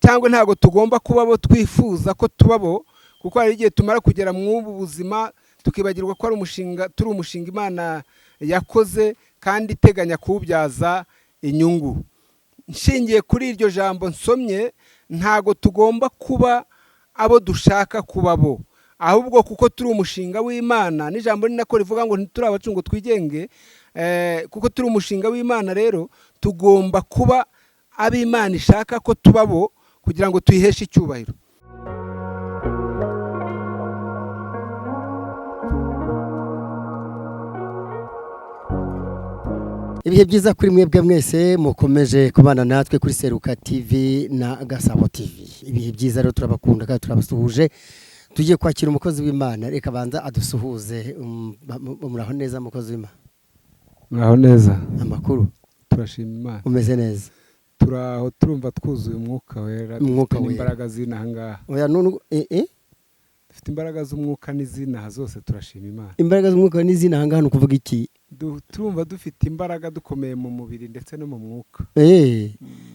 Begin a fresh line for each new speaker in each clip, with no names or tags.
cyangwa ntago tugomba kuba bo twifuza ko tubabo, kuko hari igihe tumara kugera mu ubu buzima tukibagirwa ko turi umushinga Imana yakoze kandi iteganya kuwubyaza inyungu. Nshingiye kuri iryo jambo nsomye, ntago tugomba kuba abo dushaka kuba bo, ahubwo kuko turi umushinga w'Imana. N'ijambo ni nako rivuga ngo ntituri abacungo twigenge, kuko turi umushinga w'Imana rero tugomba kuba ab'Imana ishaka ko tuba bo kugira ngo tuyiheshe icyubahiro.
Ibihe byiza kuri mwebwe mwese mukomeje kubana natwe kuri Seruka TV na Gasabo TV. Ibihe byiza rero turabakunda kandi turabasuhuje. Tugiye kwakira umukozi w'Imana, reka banza adusuhuze. Muraho neza mukozi w'Imana?
Muraho neza.
Amakuru?
Turashima Imana.
Umeze neza?
Turaho turumva twuzuye umwuka wera, dufite imbaraga z'inaha ngaha.
Oya none
Dufite imbaraga z'umwuka n'izinaha zose, turashima Imana.
Imbaraga z'umwuka n'izinaha ngaha nukuvuga iki?
Turumva dufite imbaraga dukomeye mu mubiri ndetse no mu mwuka.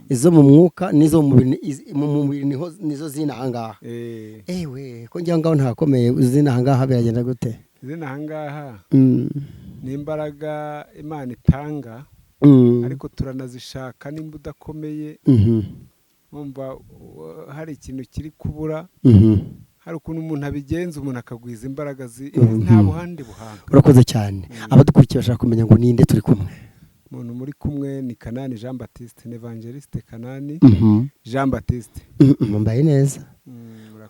Izo mu mwuka nizo mu mubiri nizo zinaha ngaha. We ko njya ngaho ntakomeye zinaha ngaha biragenda gute?
Zinaha ngaha ni imbaraga Imana itanga, ariko turanazishaka nimba udakomeye. Umva hari ikintu kiri kubura, hari ukuntu umuntu abigenza, umuntu akagwiza imbaraga nta buhandi buhanga.
Urakoze cyane. Abadukurikiye bashaka kumenya ngo ninde turi kumwe?
Umuntu muri kumwe ni Kanani Jean Baptiste, n'Evangeliste Kanani Jean Baptiste.
Mumbaye neza.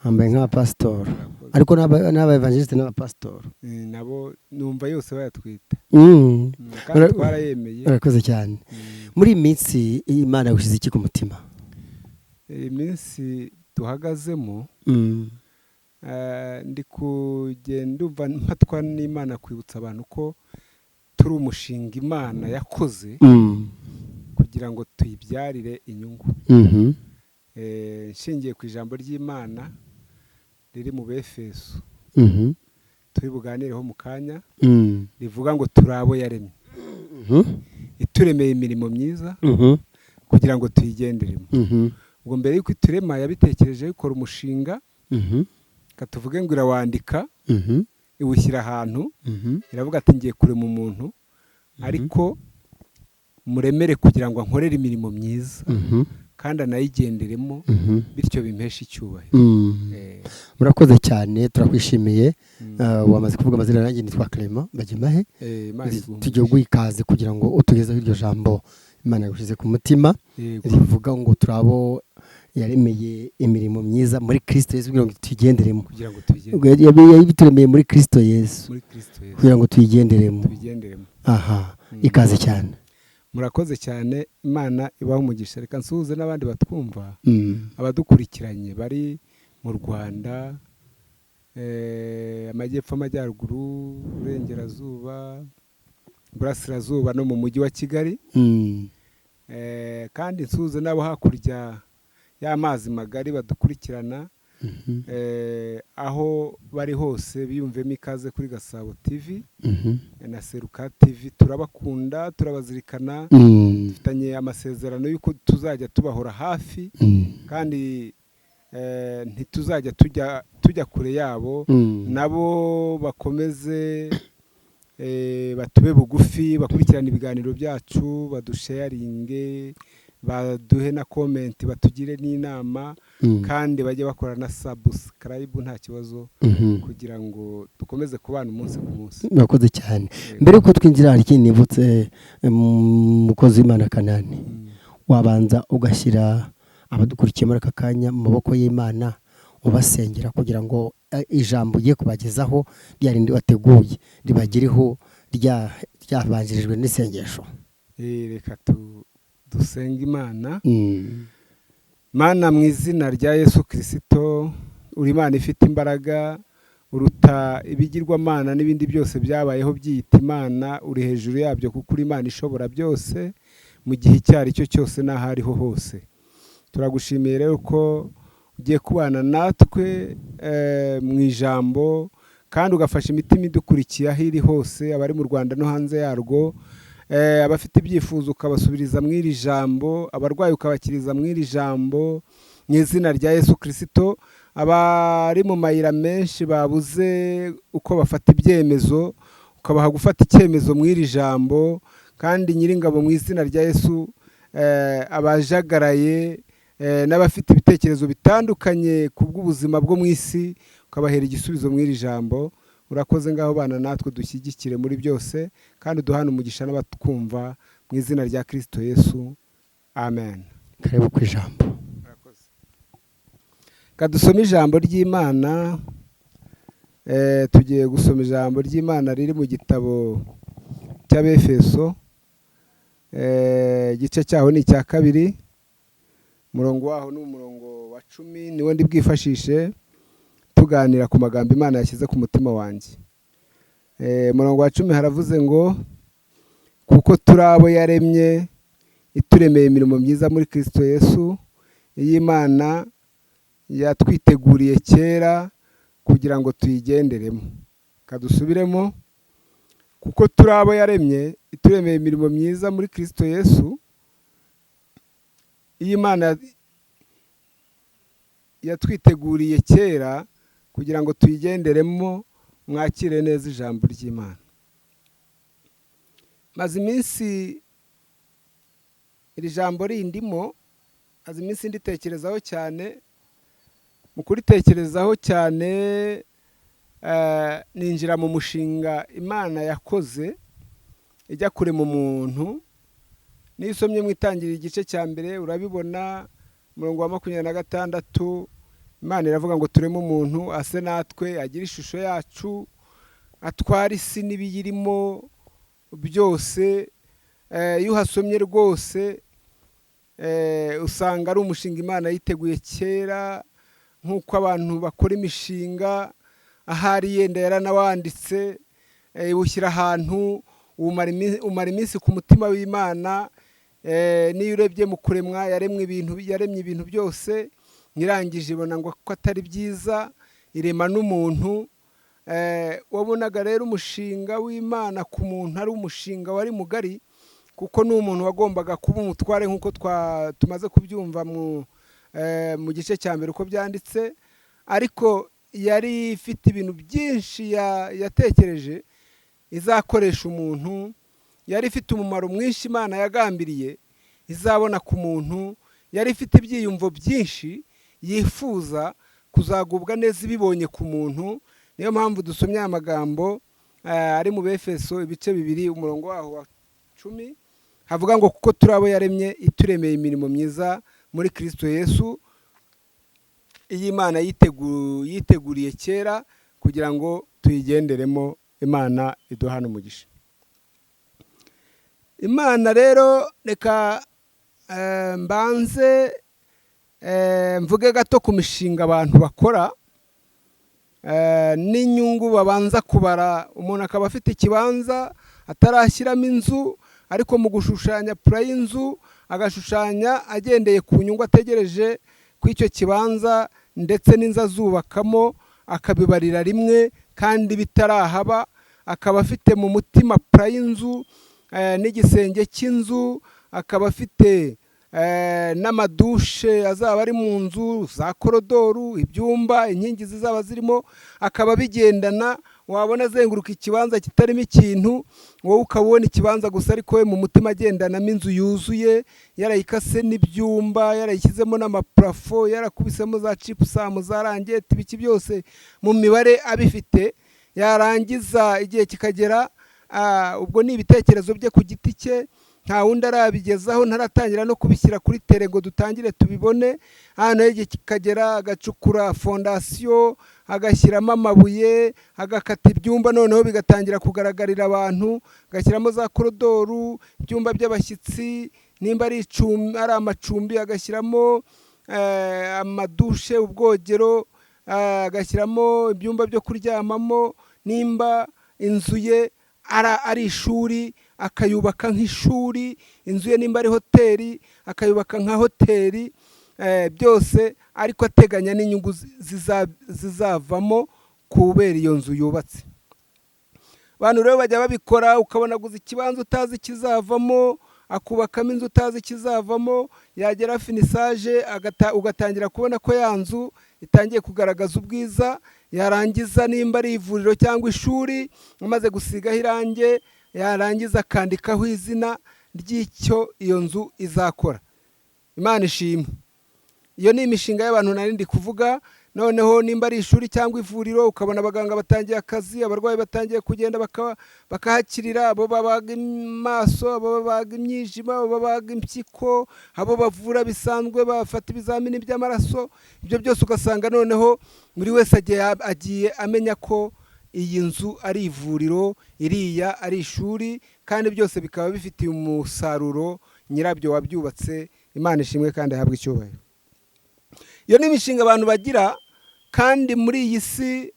Mumbaye nk'abapasitori, ariko n'aba-evangeliste n'abapasitori
nabo numva yose bayatwita. Kandi twarayemeye.
Urakoze cyane. Muri iyi minsi Imana yagushize iki ku mutima?
Iyi minsi duhagazemo, ndi kugenda umva mpatwa n'Imana kwibutsa abantu ko turi umushinga Imana yakoze kugira ngo tuyibyarire inyungu. Nshingiye ku ijambo ry'Imana riri mu Befeso turi buganireho mu kanya, rivuga ngo turi abo yaremye, ituremeye imirimo myiza kugira ngo tuyigenderemo. Ubwo mbere y'uko iturema yabitekereje ikora umushinga, katuvuge ngo irawandika, iwushyira ahantu, iravuga ati ngiye kurema umuntu, ariko muremere kugira ngo ankorere imirimo myiza kandi anayigenderemo, bityo bimpeshe icyubahiro.
Murakoze cyane, turakwishimiye. Wamaze kuvuga amazina, nanjye nitwa Clement Bagimahe. Tugiye guha ikaze kugira ngo utugezeho iryo jambo Imana yagushize ku mutima, rivuga ngo turabo yaremeye imirimo myiza muri Kristo Yesu kugira ngo tuyigenderemo. Yabituremeye muri Kristo Yesu kugira ngo tuyigenderemo. Aha, ikaze cyane.
Murakoze cyane, Imana ibaho umugisha. Reka nsuhuze n'abandi batwumva, abadukurikiranye bari mu Rwanda, amajyepfo, amajyaruguru, Burengerazuba, Burasirazuba no mu mujyi wa Kigali. Kandi nsuhuze n'abo hakurya y'amazi magari badukurikirana, aho bari hose biyumvemo ikaze kuri Gasabo TV na Seruka TV. Turabakunda, turabazirikana, dufitanye amasezerano y'uko tuzajya tubahora hafi, kandi ntituzajya tujya kure yabo. Nabo bakomeze batube bugufi, bakurikirana ibiganiro byacu, badusharinge, baduhe na comment, batugire n'inama, kandi bajye bakora na subscribe nta kibazo, kugira ngo dukomeze kubana umunsi ku munsi.
Murakoze cyane. Mbere yuko twinjira, hari ikintu nibutse umukozi w'Imana Kanani, wabanza ugashyira abadukurikiye muri aka kanya mu maboko y'Imana, ubasengera kugira ngo ijambo ugiye kubagezaho ryarindi wateguye ribagireho ryabanjirijwe n'isengesho.
Reka dusenga Imana. Mana, mu izina rya Yesu Kristo, uri Imana ifite imbaraga, uruta ibigirwamana n'ibindi byose byabayeho byiyita Imana, uri hejuru yabyo kuko uri Imana ishobora byose mu gihe icyo ari cyo cyose n'aho ariho hose. Turagushimiye rero ko ugiye kubana natwe mu ijambo, kandi ugafasha imitima idukurikiye aho iri hose, abari mu Rwanda no hanze yarwo, abafite ibyifuzo ukabasubiriza mu iri jambo, abarwayi ukabakiriza mu iri jambo, mu izina rya Yesu Kristo. Abari mu mayira menshi babuze uko bafata ibyemezo, ukabaha gufata icyemezo mu iri jambo, kandi Nyiringabo mu izina rya Yesu, abajagaraye n'abafite ibitekerezo bitandukanye ku bw'ubuzima bwo mu isi, ukabahera igisubizo mu iri jambo. Urakoze ngaho bana natwe dushyigikire muri byose, kandi duhana umugisha n'abatwumva mu izina rya Kristo Yesu, amen.
Karibu ku ijambo.
Kadusome ijambo ry'Imana. Tugiye gusoma ijambo ry'Imana riri mu gitabo cy'Abefeso, igice cyaho ni icya 2, umurongo waho ni umurongo wa 10, niwo ndi bwifashishe tuganira ku magambo Imana yashyize ku mutima wanjye. Umurongo wa 10 haravuze ngo, kuko turi abo yaremye ituremeye imirimo myiza muri Kristo Yesu, iyi Imana yatwiteguriye kera kugira ngo tuyigenderemo. Kadusubiremo, kuko turi abo yaremye ituremeye imirimo myiza muri Kristo Yesu, iyi Imana yatwiteguriye kera kugira ngo tuyigenderemo. Mwakire neza ijambo ry'Imana. Maze iminsi iri jambo rindimo, maze iminsi nditekerezaho cyane. Mu kuritekerezaho cyane ninjira mu mushinga Imana yakoze ijya kure mu muntu. Nisomye mu Itangiriro igice cya 1 urabibona, umurongo wa 26, Imana iravuga ngo tureme umuntu ase natwe, agira ishusho yacu, atwara isi n'ibiyirimo byose. Iyo uhasomye rwose usanga ari umushinga Imana yiteguye kera, nk'uko abantu bakora imishinga. Ahari yenda yaranawanditse, ushyira ahantu, umara iminsi ku mutima w'Imana. Niyo urebye mu kuremwa, yaremye ibintu byose, nirangije ibona ngo ko atari byiza, irema n'umuntu. Wabonaga rero umushinga w'Imana ku muntu ari umushinga wari mugari, kuko n'umuntu wagombaga kuba umutware, nk'uko tumaze kubyumva mu gice cya 1 uko byanditse. Ariko yari ifite ibintu byinshi yatekereje izakoresha umuntu. Yari ifite umumaro mwinshi Imana yagambiriye izabona ku muntu. Yari ifite ibyiyumvo byinshi yifuza kuzagubwa neza ibibonye ku muntu. Niyo mpamvu dusomye amagambo ari mu Befeso ibice 2 umurongo waho wa 10, havuga ngo kuko turi abo yaremye ituremeye imirimo myiza muri Kristo Yesu, iyi Imana yiteguriye kera kugira ngo tuyigenderemo. Imana iduhana umugisha. Imana rero, reka mbanze mvuge gato ku mishinga abantu bakora n'inyungu babanza kubara. Umuntu akaba afite ikibanza atarashyiramo inzu, ariko mu gushushanya pura y'inzu agashushanya agendeye ku nyungu ategereje ku icyo kibanza ndetse n'inzu azubakamo, akabibarira rimwe kandi bitarahaba. Akaba afite mu mutima pura y'inzu n'igisenge cy'inzu, akaba afite n'amadushe azaba ari mu nzu, za korodoru, ibyumba, inkingi zizaba zirimo, akaba bigendana. Wabona azenguruka ikibanza kitarimo ikintu, wowe ukaba ubona ikibanza gusa, ariko we mu mutima agendanamo inzu yuzuye, yarayikase n'ibyumba, yarayishyizemo n'amaparafo, yarakubisemo za cipusamu, za rangeti, ibiki byose mu mibare abifite. Yarangiza igihe kikagera, ubwo ni ibitekerezo bye ku giti cye, nta wundi arabigezaho, ntaratangira no kubishyira kuri tere ngo dutangire tubibone. Hano igihe kikagera agacukura fondasiyo, agashyiramo amabuye, agakata ibyumba, noneho bigatangira kugaragarira abantu, agashyiramo za korodoru, ibyumba by'abashyitsi, nimba ari amacumbi agashyiramo amadushe, ubwogero, agashyiramo ibyumba byo kuryamamo. Nimba inzu ye ari ishuri, akayubaka nk'ishuri. Inzu ye nimba ari hoteli, akayubaka nka hoteli. Byose ariko ateganya n'inyungu zizavamo kubera iyo nzu yubatse. Abantu rero bajya babikora, ukabona guza ikibanza utazi kizavamo, akubakamo inzu utazi ikizavamo, yagera finisaje ugatangira kubona ko ya nzu itangiye kugaragaza ubwiza, yarangiza nimba ari ivuriro cyangwa ishuri amaze gusigaho irange, yarangiza akandikaho izina ry'icyo iyo nzu izakora. Imana ishimwe. Iyo ni imishinga y'abantu nari ndi kuvuga. Noneho nimba ari ishuri cyangwa ivuriro, ukabona abaganga batangiye akazi, abarwayi batangiye kugenda bakahakirira, abo babaga amaso, abo babaga imyijima, abo babaga impyiko, abo bavura bisanzwe bafata ibizamini by'amaraso. Ibyo byose ugasanga noneho buri wese agiye amenya ko iyi nzu ari ivuriro, iriya ari ishuri, kandi byose bikaba bifitiye umusaruro nyirabyo wabyubatse. Imana ishimwe kandi ahabwe icyubahiro. Iyo ni imishinga abantu bagira, kandi muri iyi si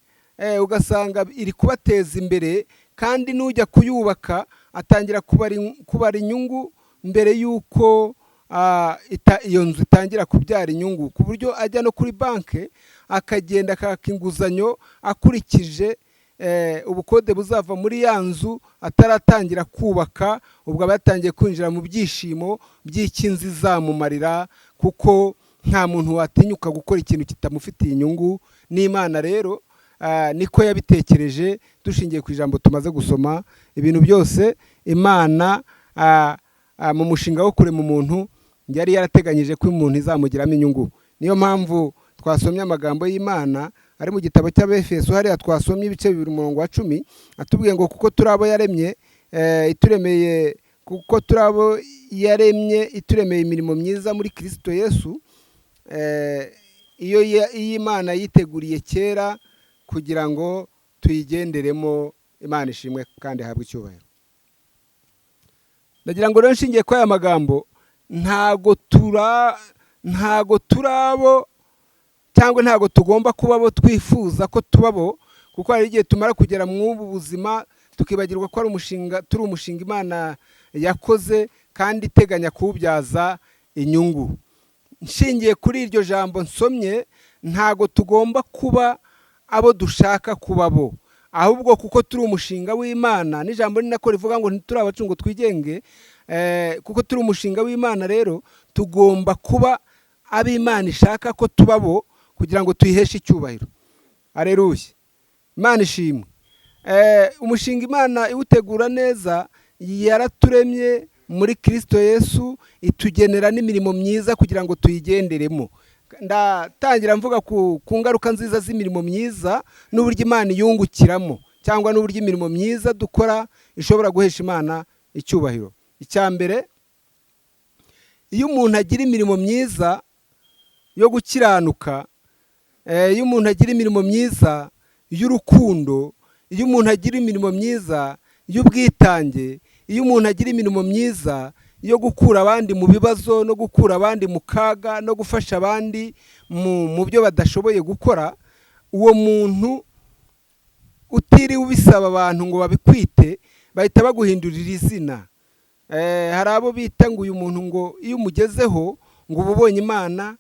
ugasanga iri kubateza imbere, kandi n'ujya kuyubaka atangira kubara inyungu mbere y'uko iyo nzu itangira kubyara inyungu, ku buryo ajya no kuri banki akagenda akaka inguzanyo akurikije ubukode buzava muri ya nzu ataratangira kubaka. Ubwo aba yatangiye kwinjira mu byishimo by'icy'inzu izamumarira, kuko nta muntu watinyuka gukora ikintu kitamufitiye inyungu. N'Imana rero niko yabitekereje, dushingiye ku ijambo tumaze gusoma. Ibintu byose Imana mu mushinga wo kurema umuntu yari yarateganyije ko umuntu izamugiramo inyungu. Niyo mpamvu twasomye amagambo y'Imana ari mu gitabo cy'Abefeso, hariya twasomye ibice 2:10, atubwiye ngo kuko turabo yaremye ituremeye, kuko turabo yaremye ituremeye imirimo myiza muri Kristo Yesu, iyo Imana yiteguriye kera kugira ngo tuyigenderemo. Imana ishimwe kandi ahabwe icyubahiro. Ndagira ngo rero nshingiye kwa aya magambo, ntago turabo cyangwa ntago tugomba kubabo twifuza ko tubabo, kuko hari igihe tumara kugera mu buzima tukibagirwa ko turi umushinga Imana yakoze kandi iteganya kuwubyaza inyungu. Nshingiye kuri iryo jambo nsomye, ntago tugomba kuba abo dushaka kubabo, ahubwo kuko turi umushinga w'Imana. N'ijambo ni nako rivuga ngo ntituri abacu ngo twigenge. Kuko turi umushinga w'Imana rero tugomba kuba ab'Imana ishaka ko tubabo, kugira ngo tuyiheshe icyubahiro. Haleluya. Imana ishimwe. Umushinga Imana iwutegura neza, yaraturemye muri Kristo Yesu, itugenera n'imirimo myiza kugira ngo tuyigenderemo. Ndatangira mvuga ku ngaruka nziza z'imirimo myiza n'uburyo Imana yungukiramo, cyangwa n'uburyo imirimo myiza dukora ishobora guhesha Imana icyubahiro. Icya mbere, iyo umuntu agira imirimo myiza yo gukiranuka, iyo umuntu agira imirimo myiza y'urukundo, iyo umuntu agira imirimo myiza y'ubwitange, iyo umuntu agira imirimo myiza yo gukura abandi mu bibazo no gukura abandi mu kaga no gufasha abandi mu byo badashoboye gukora, uwo muntu utiriwe ubisaba abantu ngo babikwite, bahita baguhindurira izina. Hari abo bita ngo uyu muntu ngo iyo umugezeho ngo uba ubonye Imana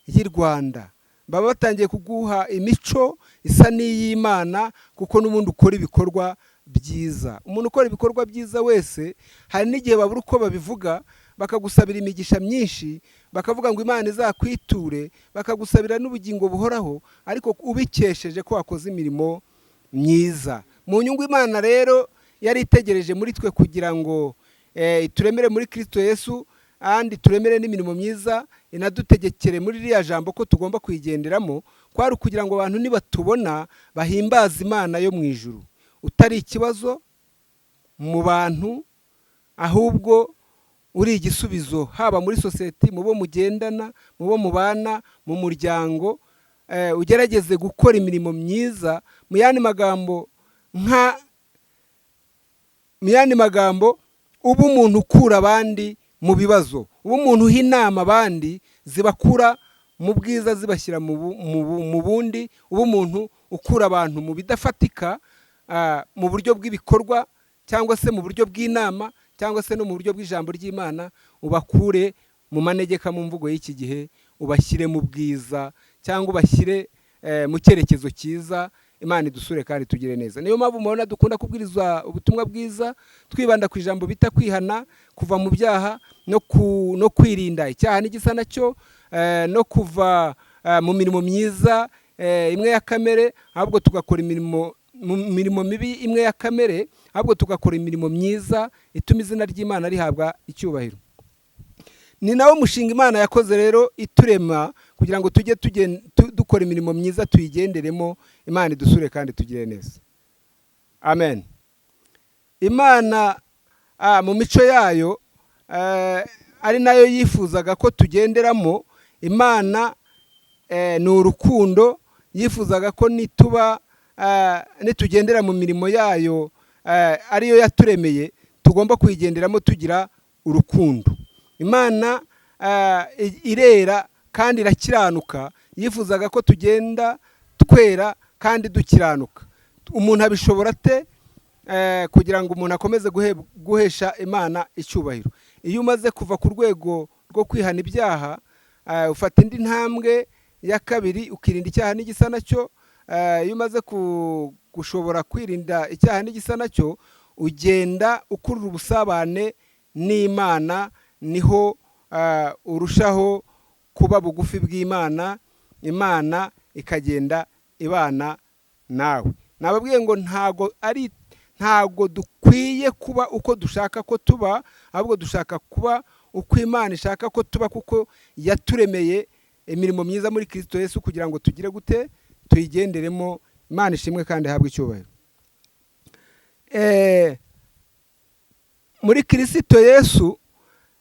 y'i Rwanda. Baba batangiye kuguha imico isa n'iy'Imana, kuko n'ubundi ukora ibikorwa byiza. Umuntu ukora ibikorwa byiza wese, hari n'igihe babura uko babivuga, bakagusabira imigisha myinshi, bakavuga ngo Imana izakwiture, bakagusabira n'ubugingo buhoraho, ariko ubikesheje ko wakoze imirimo myiza. Mu nyungu Imana rero yari itegereje muri twe kugira ngo turemere muri Kristo Yesu, kandi turemere n'imirimo myiza, inadutegekere muri ririya jambo ko tugomba kuyigenderamo, kwari ukugira ngo abantu nibatubona bahimbaze Imana yo mu ijuru. Utari ikibazo mu bantu, ahubwo uri igisubizo, haba muri sosiyete, mu bo mugendana, mu bo mubana, mu muryango. Ugerageze gukora imirimo myiza. Mu yandi magambo, uba umuntu ukura abandi mu bibazo, uba umuntu uha inama abandi zibakura mu bwiza zibashyira mu bundi, uba umuntu ukura abantu mu bidafatika, mu buryo bw'ibikorwa, cyangwa se mu buryo bw'inama, cyangwa se no mu buryo bw'ijambo ry'Imana. Ubakure mu manegeka mu mvugo y'iki gihe, ubashyire mu bwiza, cyangwa ubashyire mu cyerekezo cyiza. Imana idusure kandi tugire neza. Niyo mpamvu mubona dukunda kubwirizwa ubutumwa bwiza twibanda ku ijambo bita kwihana, kuva mu byaha no kwirinda icyaha n'igisa nacyo, no kuva mu mirimo myiza imwe ya kamere, ahubwo tugakora imirimo mibi imwe ya kamere, ahubwo tugakora imirimo myiza ituma izina ry'Imana rihabwa icyubahiro. Ni nawo mushinga Imana yakoze rero iturema kugira ngo tujye dukora imirimo myiza tuyigenderemo. Imana idusure kandi tugire neza. Amen. Imana mu mico yayo ari nayo yifuzaga ko tugenderamo. Imana ni urukundo, yifuzaga ko nitugendera mu mirimo yayo ariyo yaturemeye, tugomba kuyigenderamo tugira urukundo. Imana irera kandi irakiranuka, yifuzaga ko tugenda twera kandi dukiranuka. Umuntu abishobora ate kugira ngo umuntu akomeze guhesha Imana icyubahiro? Iyo umaze kuva ku rwego rwo kwihana ibyaha, ufata indi ntambwe ya kabiri ukirinda icyaha n'igisa nacyo. Iyo umaze gushobora kwirinda icyaha n'igisa nacyo, ugenda ukurura ubusabane n'Imana, niho urushaho kuba bugufi bw'Imana, Imana ikagenda ibana nawe. Nababwiye ngo ntago dukwiye kuba uko dushaka ko tuba, ahubwo dushaka kuba uko Imana ishaka ko tuba, kuko yaturemeye imirimo myiza muri Kristo Yesu kugira ngo tugire gute, tuyigenderemo. Imana ishimwe kandi ihabwe icyubahiro. Muri Kristo Yesu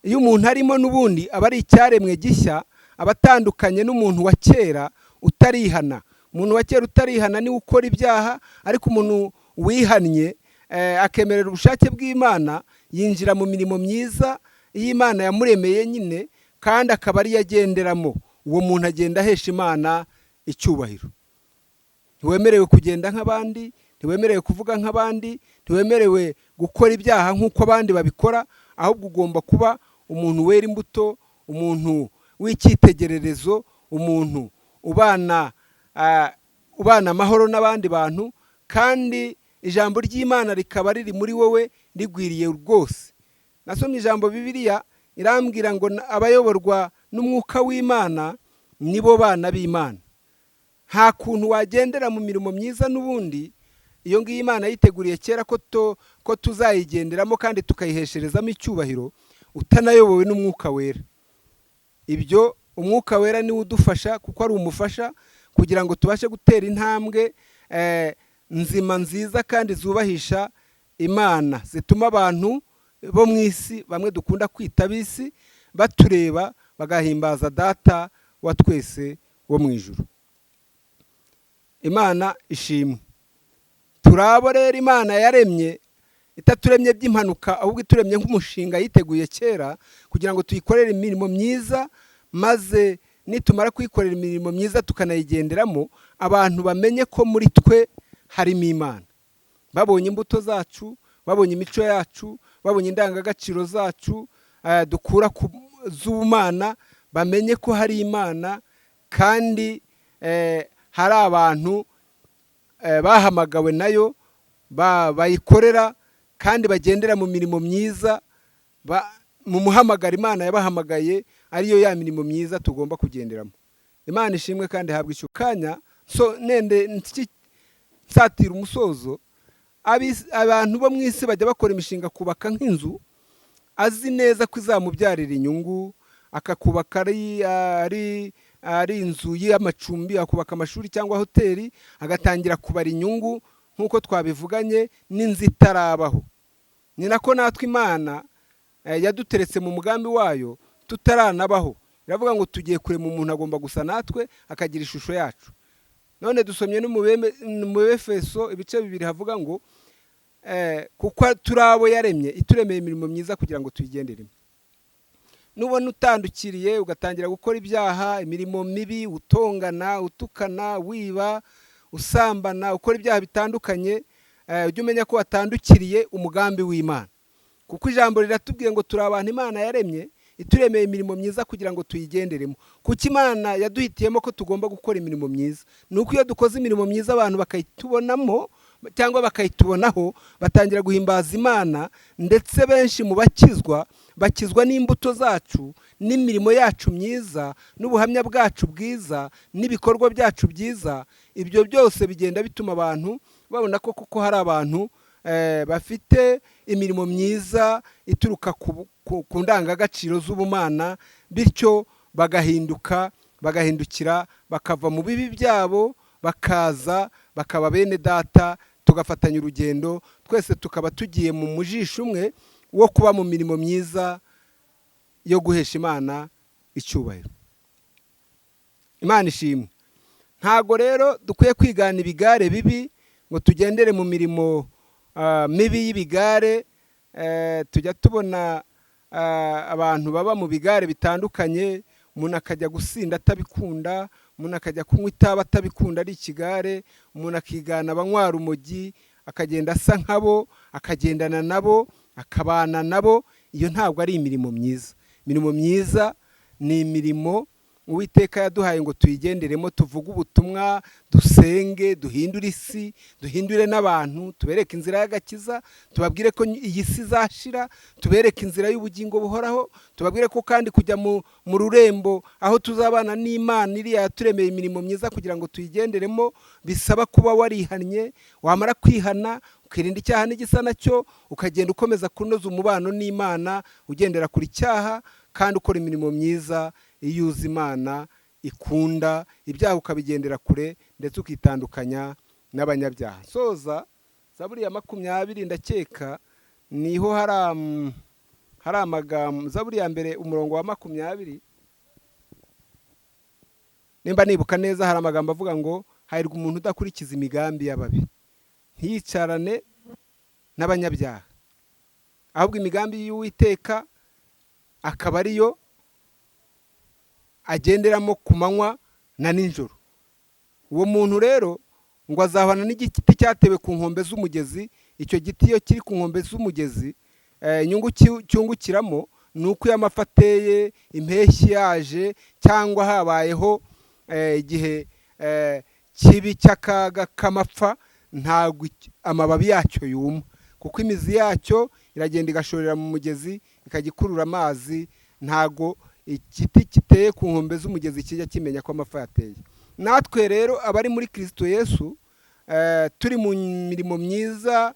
iyo umuntu arimo n'ubundi aba ari icyaremwe gishya, abatandukanye n'umuntu wa kera utarihana. Umuntu wa kera utarihana niwe ukora ibyaha, ariko umuntu wihannye akemerera ubushake bw'Imana, yinjira mu mirimo myiza y'Imana yamuremeye nyine, kandi akaba ari yagenderamo. Uwo muntu agenda ahesha Imana icyubahiro. Ntiwemerewe kugenda nk'abandi, ntiwemerewe kuvuga nk'abandi, ntiwemerewe gukora ibyaha nk'uko abandi babikora, ahubwo ugomba kuba umuntu wera imbuto, umuntu w'icyitegererezo, umuntu ubana amahoro n'abandi bantu, kandi ijambo ry'Imana rikaba riri muri wowe rigwiriye rwose. Nasomye ijambo Bibiliya irambwira ngo abayoborwa n'umwuka w'Imana nibo bana b'Imana. Nta kuntu wagendera mu mirimo myiza n'ubundi iyo ngiyo Imana yiteguriye kera ko tuzayigenderamo kandi tukayihesherezamo icyubahiro, utanayobowe n'umwuka wera. Ibyo umwuka wera niwe udufasha, kuko ari umufasha kugira ngo tubashe gutera intambwe nzima nziza kandi zubahisha Imana, zituma abantu bo mu isi, bamwe dukunda kwita ab'isi, batureba bagahimbaza Data wa twese wo mu ijuru. Imana ishimwe. Turabo rero Imana yaremye, itaturemye by'impanuka, ahubwo ituremye nk'umushinga yiteguye kera kugira ngo tuyikorere imirimo myiza, maze nitumara kuyikorera imirimo myiza tukanayigenderamo, abantu bamenye ko muri twe harimo Imana. Babonye imbuto zacu, babonye imico yacu, babonye indangagaciro zacu dukura ku z'Imana, bamenye ko hari Imana, kandi hari abantu bahamagawe nayo bayikorera kandi bagendera mu mirimo myiza, mu muhamagara Imana yabahamagaye, ariyo ya mirimo myiza tugomba kugenderamo. Imana ishimwe kandi ihabwe icyo kanya. Nsatira umusozo, abantu bo mu isi bajya bakora imishinga, kubaka nk'inzu azi neza ko izamubyarira inyungu, akakubaka ari inzu y'amacumbi, akubaka amashuri cyangwa hoteli, agatangira kubara inyungu nk'uko twabivuganye, n'inzu itarabaho. Ni nako natwe Imana yaduteretse mu mugambi wayo tutaranabaho. Iravuga ngo tugiye kurema umuntu agomba gusa natwe, akagira ishusho yacu. None dusomye no mu Efeso ibice 2 havuga ngo kuko turabo yaremye, ituremeye imirimo myiza kugira ngo tuyigenderemo. Nubona utandukiriye ugatangira gukora ibyaha, imirimo mibi, utongana, utukana, wiba, usambana, ukora ibyaha bitandukanye, ujye umenya ko watandukiriye umugambi w'Imana. Kuko ijambo riratubwiye ngo turi abantu Imana yaremye, ituremeye imirimo myiza kugira ngo tuyigenderemo. Kuko Imana yaduhitiyemo ko tugomba gukora imirimo myiza. Nuko iyo dukoze imirimo myiza abantu bakayitubonamo cyangwa bakayitubonaho, batangira guhimbaza Imana, ndetse benshi mu bakizwa n'imbuto zacu, n'imirimo yacu myiza, n'ubuhamya bwacu bwiza, n'ibikorwa byacu byiza. Ibyo byose bigenda bituma abantu babona ko kuko hari abantu bafite imirimo myiza ituruka ku ndangagaciro z'ubumana, bityo bagahindukira bakava mu bibi byabo, bakaza bakaba bene data, tugafatanya urugendo, twese tukaba tugiye mu mujisho umwe wo kuba mu mirimo myiza yo guhesha Imana icyubahiro. Imana ishimwe. Ntago rero dukwiye kwigana ibigare bibi ngo tugendere mu mirimo mibi y'ibigare. Tujya tubona abantu baba mu bigare bitandukanye, umuntu akajya gusinda atabikunda, umuntu akajya kunywa itabi atabikunda ari ikigare, umuntu akigana abanywa urumogi akagenda asa nkabo, akagendana nabo, akabana nabo. Iyo ntabwo ari imirimo myiza. Imirimo myiza ni imirimo Uwiteka yaduhaye ngo tuyigenderemo, tuvuge ubutumwa, dusenge, duhindure isi, duhindure n'abantu, tubereke inzira y'agakiza, tubabwire ko iyi si izashira, tubereke inzira y'ubugingo buhoraho, tubabwire ko kandi kujya mu rurembo aho tuzabana n'Imana iriya yaturemeye imirimo myiza kugira ngo tuyigenderemo bisaba kuba warihannye. Wamara kwihana ukirinda icyaha n'igisa nacyo, ukagenda ukomeza kunoza umubano n'Imana, ugendera kuri cyaha kandi ukora imirimo myiza iyo uzi Imana ikunda, ibyaha ukabigendera kure, ndetse ukitandukanya n'abanyabyaha. Soza Zaburi ya 20 ndakeka niho hari amagambo. Zaburi ya mbere umurongo wa 20, nimba nibuka neza, hari amagambo avuga ngo hahirwa umuntu udakurikiza imigambi y'ababi, ntiyicarane n'abanyabyaha, ahubwo imigambi y'Uwiteka akaba ariyo agenderamo ku manywa na nijoro. Uwo muntu rero ngo azahwana n'igiti cyatewe ku nkombe z'umugezi. Icyo giti iyo kiri ku nkombe z'umugezi, inyungu cyungukiramo ni uko iyo amafi ateye, impeshyi yaje, cyangwa habayeho igihe kibi cy'akaga k'amapfa, ntabwo amababi yacyo yuma, kuko imizi yacyo iragenda igashorera mu mugezi, ikagikurura amazi. Ntago igiti kiteye ku nkombe z'umugezi kijya kimenya ko amapfa yateye. Natwe rero abari muri Kristo Yesu, turi mu mirimo myiza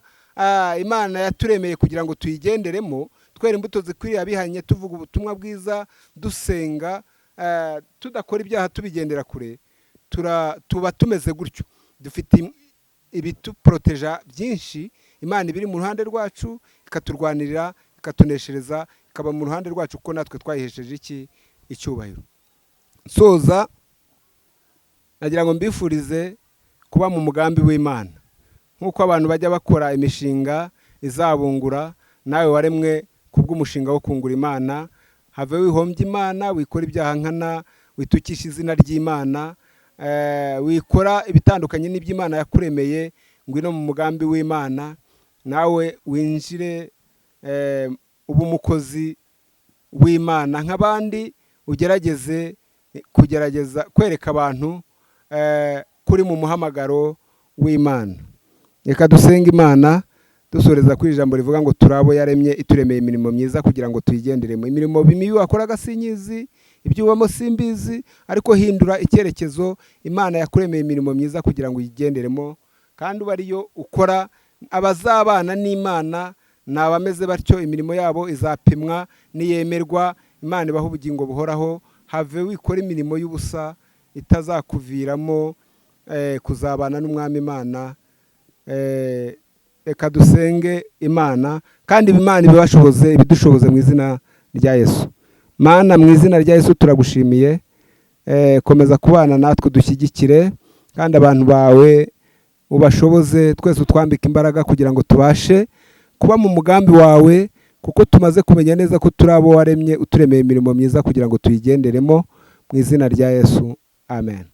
Imana yaturemeye kugira ngo tuyigenderemo, twera imbuto zikwiriye abihanye, tuvuga ubutumwa bwiza, dusenga, tudakora ibyaha, tubigendera kure, tuba tumeze gutyo. Dufite ibituproteja byinshi. Imana ibiri mu ruhande rwacu, ikaturwanirira, ikatuneshereza, ikaba mu ruhande rwacu kuko natwe twayihesheje icyubahiro. Soza nagira ngo mbifurize kuba mu mugambi w'Imana, nk'uko abantu bajya bakora imishinga izabungura. Nawe waremwe kubw'umushinga wo kungura Imana. Have wihombye Imana, wikora ibyaha nkana, witukisha izina ry'Imana, wikora ibitandukanye n'iby'Imana yakuremeye. Ngwino mu mugambi w'Imana, nawe winjire ubu umukozi w'Imana nk'abandi, ugerageza kwereka abantu kuri mu muhamagaro w'Imana. Reka dusenge Imana dusoreza kuri ijambo rivuga ngo turabo yaremye ituremeye imirimo myiza kugira ngo tuyigenderemo. Imirimo bimibi wakoraga sinyizi, ibyubamo simbizi, ariko hindura icyerekezo. Imana yakuremeye imirimo myiza kugira ngo uyigenderemo, kandi uba ariyo ukora. Abazabana n'Imana ni abameze batyo, imirimo yabo izapimwa niyemerwa, Imana ibaha ubugingo buhoraho. Have wikora imirimo y'ubusa itazakuviramo kuzabana n'Umwami Imana. Reka dusenge Imana, kandi Imana ibibashoboze, ibidushoboze mu izina rya Yesu. Mana, mu izina rya Yesu turagushimiye. Komeza kubana natwe, dushyigikire, kandi abantu bawe ubashoboze, twese utwambika imbaraga kugira ngo tubashe kuba mu mugambi wawe, kuko tumaze kumenya neza ko turi abo waremye uturemeye imirimo myiza kugira ngo tuyigenderemo. Mu izina rya Yesu, amen.